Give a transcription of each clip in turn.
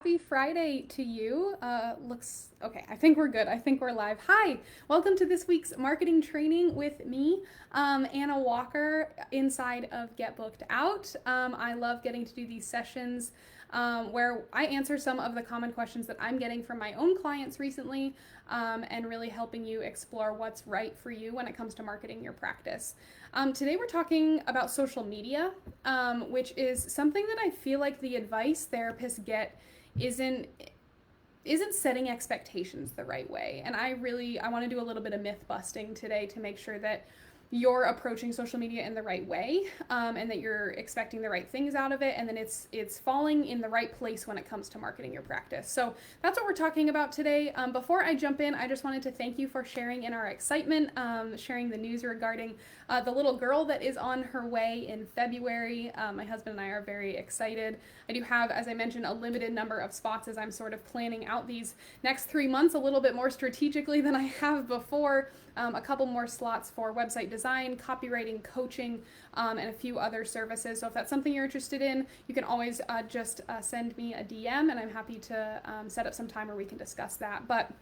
Happy Friday to you. Looks okay. I think we're good. I think we're live. Hi, welcome to this week's marketing training with me, Anna Walker, inside of Get Booked Out. I love getting to do these sessions where I answer some of the common questions that I'm getting from my own clients recently, and really helping you explore what's right for you when it comes to marketing your practice. Today we're talking about social media, which is something that I feel like the advice therapists get isn't setting expectations the right way. And I want to do a little bit of myth busting today to make sure that you're approaching social media in the right way, and that you're expecting the right things out of it, and then it's falling in the right place when it comes to marketing your practice. So that's what we're talking about today. Before I jump in, I just wanted to thank you for sharing in our excitement, sharing the news regarding the little girl that is on her way in February. My husband and I are very excited. I do have, as I mentioned, a limited number of spots as I'm sort of planning out these next 3 months a little bit more strategically than I have before. A couple more slots for website design, copywriting, coaching, and a few other services. So if that's something you're interested in, you can always just send me a DM, and I'm happy to set up some time where we can discuss that. But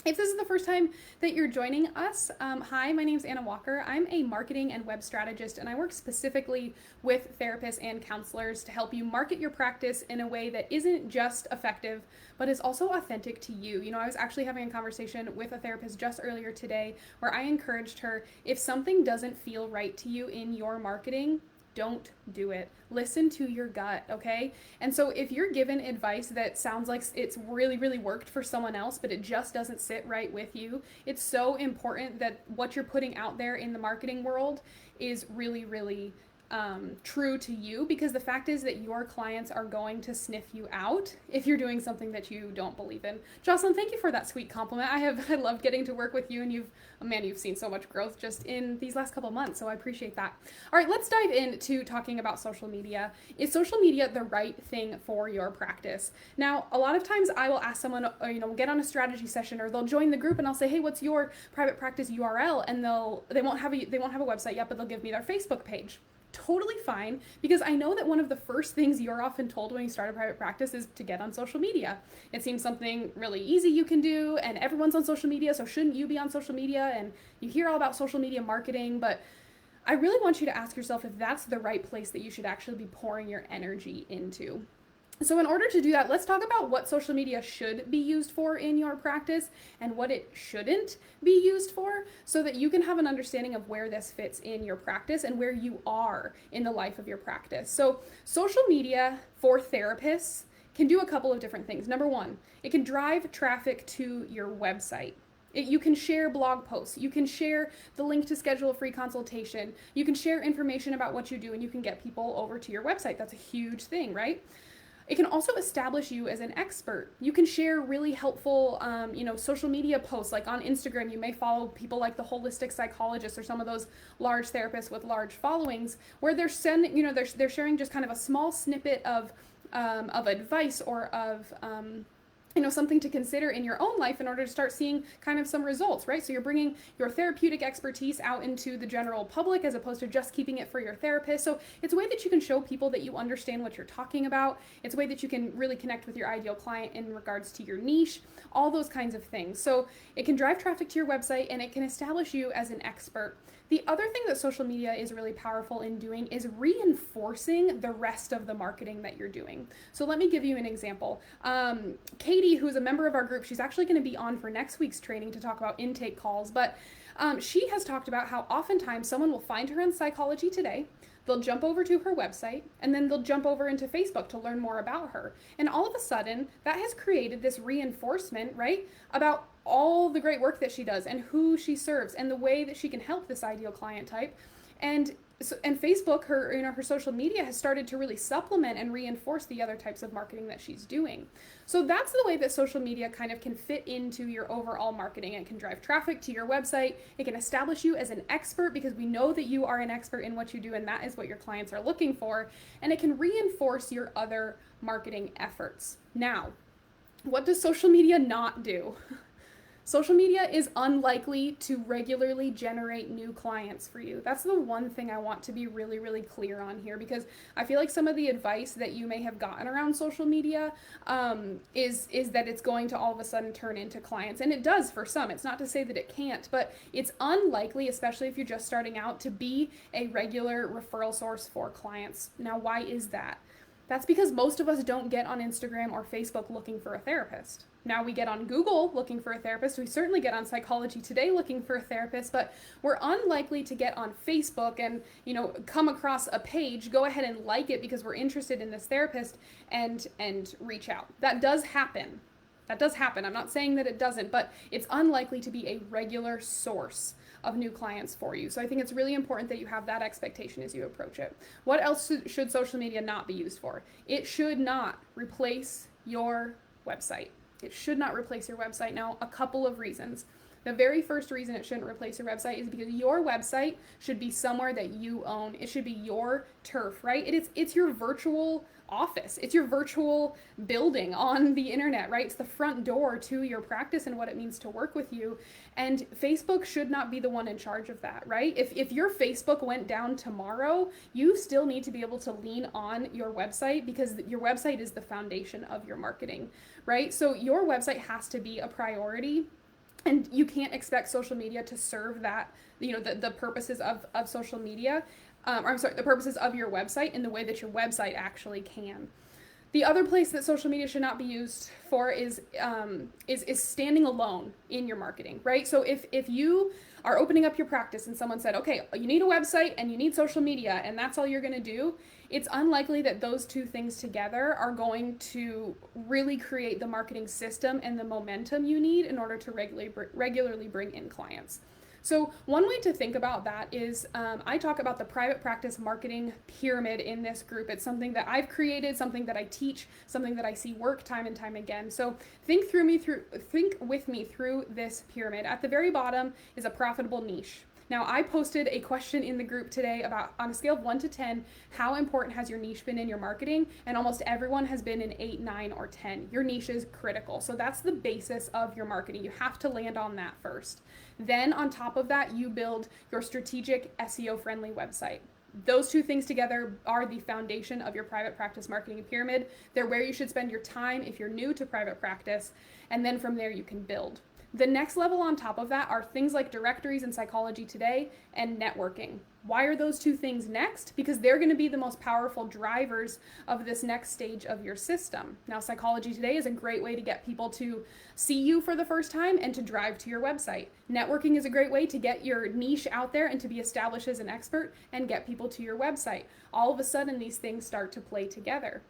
if this is the first time that you're joining us, hi, my name is Anna Walker. I'm a marketing and web strategist, and I work specifically with therapists and counselors to help you market your practice in a way that isn't just effective, but is also authentic to you. You know, I was actually having a conversation with a therapist just earlier today where I encouraged her, if something doesn't feel right to you in your marketing, don't do it. Listen to your gut, okay? And so if you're given advice that sounds like it's really, really worked for someone else, but it just doesn't sit right with you, it's so important that what you're putting out there in the marketing world is really, really true to you, because the fact is that your clients are going to sniff you out if you're doing something that you don't believe in. Jocelyn, thank you for that sweet compliment. I loved getting to work with you, and you've seen so much growth just in these last couple months, so I appreciate that. All right, let's dive into talking about social media. Is social media the right thing for your practice? Now, a lot of times I will ask someone, get on a strategy session, or they'll join the group, and I'll say, hey, what's your private practice URL? And they won't have a website yet, but they'll give me their Facebook page. Totally fine, because I know that one of the first things you're often told when you start a private practice is to get on social media. It seems something really easy you can do, and everyone's on social media, so shouldn't you be on social media? And you hear all about social media marketing, but I really want you to ask yourself if that's the right place that you should actually be pouring your energy into. So in order to do that, let's talk about what social media should be used for in your practice and what it shouldn't be used for, so that you can have an understanding of where this fits in your practice and where you are in the life of your practice. So social media for therapists can do a couple of different things. Number one, it can drive traffic to your website. You can share blog posts. You can share the link to schedule a free consultation. You can share information about what you do, and you can get people over to your website. That's a huge thing, right? It can also establish you as an expert. You can share really helpful, social media posts. Like on Instagram, you may follow people like the Holistic Psychologist or some of those large therapists with large followings, where they're they're sharing just kind of a small snippet of advice or of something to consider in your own life in order to start seeing kind of some results, right? So you're bringing your therapeutic expertise out into the general public as opposed to just keeping it for your therapist. So it's a way that you can show people that you understand what you're talking about. It's a way that you can really connect with your ideal client in regards to your niche, all those kinds of things. So it can drive traffic to your website, and it can establish you as an expert. The other thing that social media is really powerful in doing is reinforcing the rest of the marketing that you're doing. So let me give you an example. Katie, who's a member of our group, she's actually going to be on for next week's training to talk about intake calls, but she has talked about how oftentimes someone will find her on Psychology Today, they'll jump over to her website, and then they'll jump over into Facebook to learn more about her. And all of a sudden, that has created this reinforcement, right, about all the great work that she does and who she serves and the way that she can help this ideal client type. And Facebook, her social media has started to really supplement and reinforce the other types of marketing that she's doing. So that's the way that social media kind of can fit into your overall marketing. It can drive traffic to your website. It can establish you as an expert, because we know that you are an expert in what you do, and that is what your clients are looking for. And it can reinforce your other marketing efforts. Now, what does social media not do? Social media is unlikely to regularly generate new clients for you. That's the one thing I want to be really, really clear on here, because I feel like some of the advice that you may have gotten around social media is that it's going to all of a sudden turn into clients. And it does for some. It's not to say that it can't, but it's unlikely, especially if you're just starting out, to be a regular referral source for clients. Now, why is that? That's because most of us don't get on Instagram or Facebook looking for a therapist. Now we get on Google looking for a therapist. We certainly get on Psychology Today looking for a therapist, but we're unlikely to get on Facebook and, come across a page, go ahead and like it because we're interested in this therapist and reach out. That does happen. I'm not saying that it doesn't, but it's unlikely to be a regular source of new clients for you. So I think it's really important that you have that expectation as you approach it. What else should social media not be used for? It should not replace your website. It should not replace your website. Now, a couple of reasons. The very first reason it shouldn't replace your website is because your website should be somewhere that you own. It should be your turf, right? It's your virtual office. It's your virtual building on the internet, right? It's the front door to your practice and what it means to work with you. And Facebook should not be the one in charge of that, right? If your Facebook went down tomorrow, you still need to be able to lean on your website, because your website is the foundation of your marketing, right? So your website has to be a priority. And you can't expect social media to serve that, the purposes of social media, the purposes of your website in the way that your website actually can. The other place that social media should not be used for is standing alone in your marketing, right? So if you are opening up your practice and someone said, okay, you need a website and you need social media and that's all you're going to do, it's unlikely that those two things together are going to really create the marketing system and the momentum you need in order to regularly bring in clients. So one way to think about that is I talk about the private practice marketing pyramid in this group. It's something that I've created, something that I teach, something that I see work time and time again. So think with me through this pyramid. At the very bottom is a profitable niche. Now, I posted a question in the group today about, on a scale of 1 to 10, how important has your niche been in your marketing? And almost everyone has been an 8, 9, or 10. Your niche is critical. So that's the basis of your marketing. You have to land on that first. Then on top of that, you build your strategic SEO-friendly website. Those two things together are the foundation of your private practice marketing pyramid. They're where you should spend your time if you're new to private practice. And then from there, you can build. The next level on top of that are things like directories and Psychology Today and networking. Why are those two things next? Because they're going to be the most powerful drivers of this next stage of your system. Now, Psychology Today is a great way to get people to see you for the first time and to drive to your website. Networking is a great way to get your niche out there and to be established as an expert and get people to your website. All of a sudden, these things start to play together.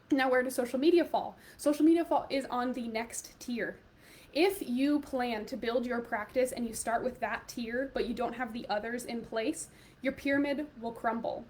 Now, where does social media fall? Social media is on the next tier. If you plan to build your practice and you start with that tier, but you don't have the others in place, your pyramid will crumble.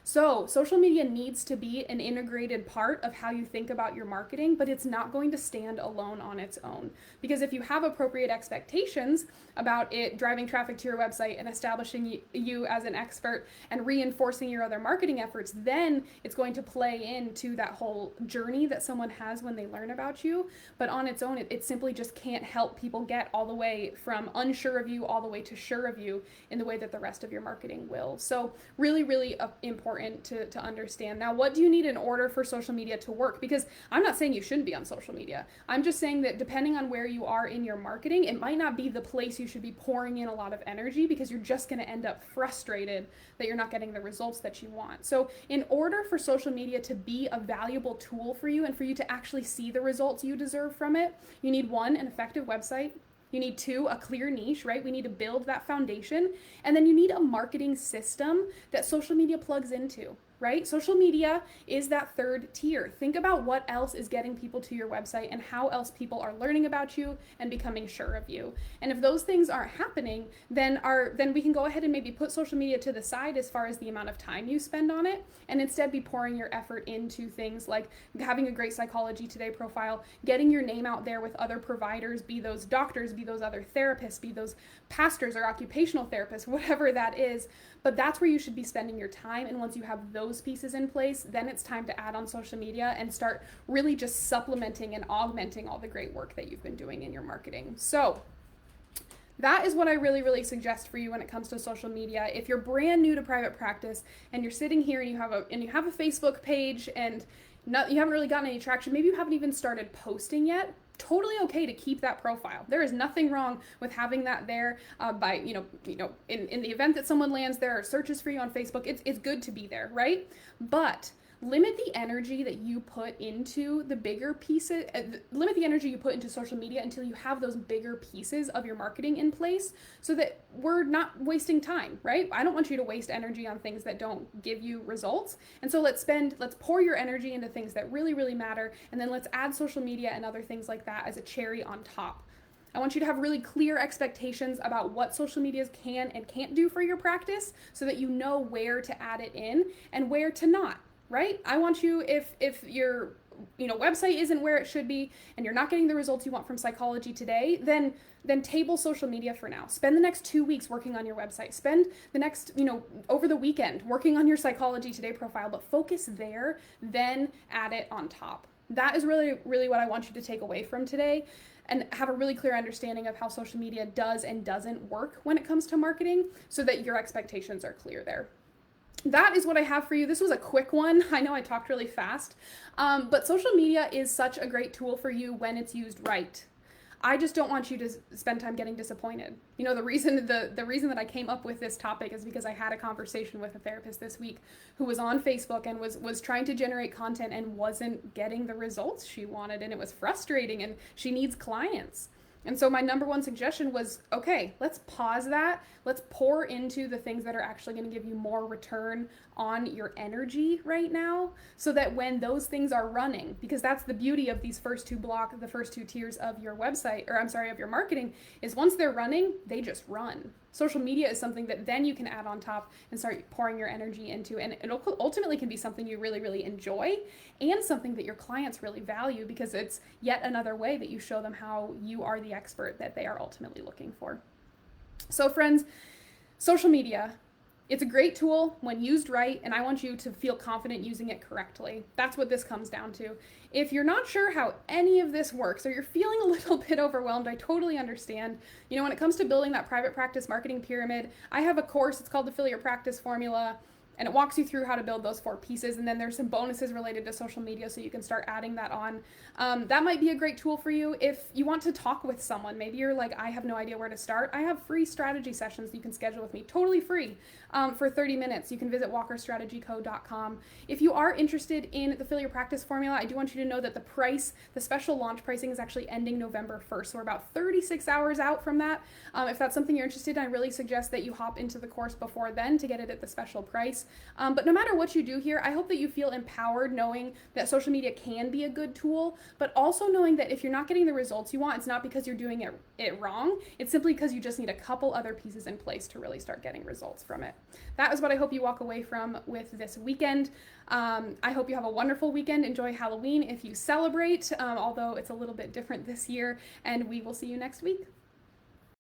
So social media needs to be an integrated part of how you think about your marketing, but it's not going to stand alone on its own. Because if you have appropriate expectations about it driving traffic to your website and establishing you as an expert and reinforcing your other marketing efforts, then it's going to play into that whole journey that someone has when they learn about you. But on its own, it simply just can't help people get all the way from unsure of you all the way to sure of you in the way that the rest of your marketing will. So really, really important to understand. Now, what do you need in order for social media to work? Because I'm not saying you shouldn't be on social media. I'm just saying that depending on where you are in your marketing, it might not be the place you should be pouring in a lot of energy, because you're just going to end up frustrated that you're not getting the results that you want. So in order for social media to be a valuable tool for you and for you to actually see the results you deserve from it, you need 1, an effective website. You need 2, a clear niche, right? We need to build that foundation. And then you need a marketing system that social media plugs into, right? Social media is that third tier. Think about what else is getting people to your website and how else people are learning about you and becoming sure of you. And if those things aren't happening, then we can go ahead and maybe put social media to the side as far as the amount of time you spend on it, and instead be pouring your effort into things like having a great Psychology Today profile, getting your name out there with other providers, be those doctors, be those other therapists, be those pastors or occupational therapists, whatever that is. But that's where you should be spending your time. And once you have those pieces in place, then it's time to add on social media and start really just supplementing and augmenting all the great work that you've been doing in your marketing. So That is what I really, really suggest for you when it comes to social media. If you're brand new to private practice and you're sitting here and you have a Facebook page and you haven't really gotten any traction, maybe you haven't even started posting yet, totally okay to keep that profile. There is nothing wrong with having that there. By in the event that someone lands there or searches for you on Facebook, it's good to be there, right? But limit the energy that you put into the bigger pieces, limit the energy you put into social media until you have those bigger pieces of your marketing in place, so that we're not wasting time, right? I don't want you to waste energy on things that don't give you results. And so let's pour your energy into things that really, really matter. And then let's add social media and other things like that as a cherry on top. I want you to have really clear expectations about what social medias can and can't do for your practice, so that you know where to add it in and where to not. Right? I want you, if your website isn't where it should be and you're not getting the results you want from Psychology Today, then table social media for now. Spend the next 2 weeks working on your website. Spend the next, over the weekend working on your Psychology Today profile, but focus there, then add it on top. That is really, really what I want you to take away from today, and have a really clear understanding of how social media does and doesn't work when it comes to marketing, so that your expectations are clear there. That is what I have for you. This was a quick one. I know I talked really fast, but social media is such a great tool for you when it's used right. I just don't want you to spend time getting disappointed. The reason that I came up with this topic is because I had a conversation with a therapist this week who was on Facebook and was trying to generate content and wasn't getting the results she wanted, and it was frustrating, and she needs clients. And so my number one suggestion was, okay, let's pause that. Let's pour into the things that are actually going to give you more return on your energy right now, so that when those things are running, because that's the beauty of these the first two tiers of your website, of your marketing, is once they're running, they just run. Social media is something that then you can add on top and start pouring your energy into, and it ultimately can be something you really, really enjoy, and something that your clients really value, because it's yet another way that you show them how you are the expert that they are ultimately looking for. So friends, social media, it's a great tool when used right, and I want you to feel confident using it correctly. That's what this comes down to. If you're not sure how any of this works, or you're feeling a little bit overwhelmed, I totally understand. When it comes to building that private practice marketing pyramid, I have a course, it's called the Fill Your Practice Formula, and it walks you through how to build those 4 pieces. And then there's some bonuses related to social media, so you can start adding that on. That might be a great tool for you if you want to talk with someone. Maybe you're like, I have no idea where to start. I have free strategy sessions you can schedule with me, totally free, for 30 minutes. You can visit walkerstrategyco.com. If you are interested in the Fill Your Practice Formula, I do want you to know that the special launch pricing is actually ending November 1st. So we're about 36 hours out from that. If that's something you're interested in, I really suggest that you hop into the course before then to get it at the special price. But no matter what you do here, I hope that you feel empowered knowing that social media can be a good tool, but also knowing that if you're not getting the results you want, it's not because you're doing it wrong. It's simply because you just need a couple other pieces in place to really start getting results from it. That is what I hope you walk away from with this weekend. I hope you have a wonderful weekend. Enjoy Halloween if you celebrate, although it's a little bit different this year, and we will see you next week.